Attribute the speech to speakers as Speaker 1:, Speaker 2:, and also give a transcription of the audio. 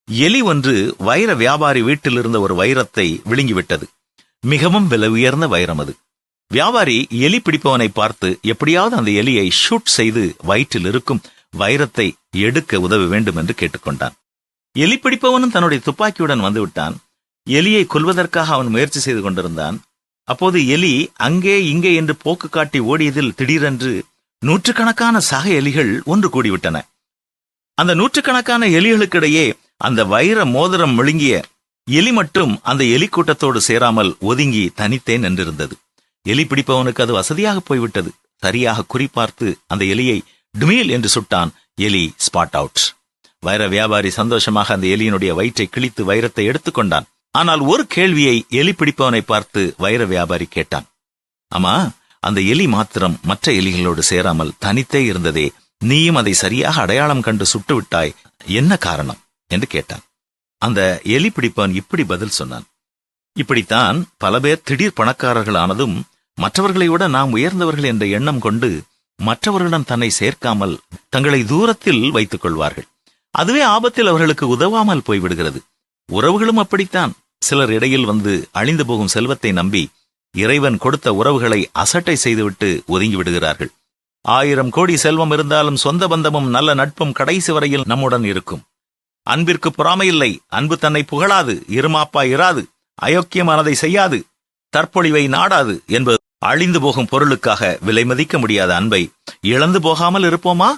Speaker 1: எலி ஒன்று வைர வியாபாரி வீட்டில் இருந்த ஒரு வைரத்தை விழுங்கிவிட்டது. மிகவும் விலை உயர்ந்த வைரம் அது. வியாபாரி எலி பிடிப்பவனை பார்த்து எப்படியாவது அந்த எலியை ஷூட் செய்து வயிற்றில் இருக்கும் வைரத்தை எடுக்க உதவ வேண்டும் என்று கேட்டுக்கொண்டான். எலி பிடிப்பவனும் தன்னுடைய துப்பாக்கியுடன் வந்துவிட்டான். எலியை கொல்வதற்காக அவன் முயற்சி செய்து கொண்டிருந்தான். அப்போது எலி அங்கே இங்கே என்று போக்கு காட்டி ஓடியதில் திடீரென்று நூற்றுக்கணக்கான சக எலிகள் ஒன்று கூடிவிட்டன. அந்த நூற்றுக்கணக்கான எலிகளுக்கிடையே அந்த வைர மோதிரம் விழுங்கிய எலி மட்டும் அந்த எலி கூட்டத்தோடு சேராமல் ஒதுங்கி தனித்தே நின்றிருந்தது. எலி பிடிப்பவனுக்கு அது வசதியாக போய்விட்டது. சரியாக குறிப்பார்த்து அந்த எலியை டுமீல் என்று சுட்டான். எலி ஸ்பாட் அவுட். வைர வியாபாரி சந்தோஷமாக அந்த எலியினுடைய வயிற்றை கிழித்து வைரத்தை எடுத்துக்கொண்டான். ஆனால் ஒரு கேள்வியை எலி பிடிப்பவனை பார்த்து வைர வியாபாரி கேட்டான். ஆமா, அந்த எலி மாத்திரம் மற்ற எலிகளோடு சேராமல் தனித்தே இருந்ததே, நீயும் அதை சரியாக அடையாளம் கண்டு சுட்டுவிட்டாய், என்ன காரணம் என்று கேட்டான். அந்த எலி பிடிப்பவன் இப்படி பதில் சொன்னான். இப்படித்தான் பல பேர் திடீர் பணக்காரர்கள் ஆனதும் மற்றவர்களை விட நாம் உயர்ந்தவர்கள் என்ற எண்ணம் கொண்டு மற்றவர்களிடம் தன்னை சேர்க்காமல் தங்களை தூரத்தில் வைத்துக் கொள்வார்கள். அதுவே ஆபத்தில் அவர்களுக்கு உதவாமல் போய்விடுகிறது. உறவுகளும் அப்படித்தான். சிலர் இடையில் வந்து அழிந்து போகும் செல்வத்தை நம்பி இறைவன் கொடுத்த உறவுகளை அசட்டை செய்துவிட்டு ஒதுங்கி விடுகிறார்கள். 1000 கோடி செல்வம் இருந்தாலும் சொந்த பந்தமும் நல்ல நட்பும் கடைசி வரையில் நம்முடன் இருக்கும். அன்பிற்கு பொறாமையில்லை, அன்பு தன்னை புகழாது, இருமாப்பா இராது, அயோக்கியமானதை செய்யாது, தற்பொழிவை நாடாது என்பது அழிந்து போகும் பொருளுக்காக விலை மதிக்க முடியாத அன்பை இழந்து போகாமல் இருப்போமா?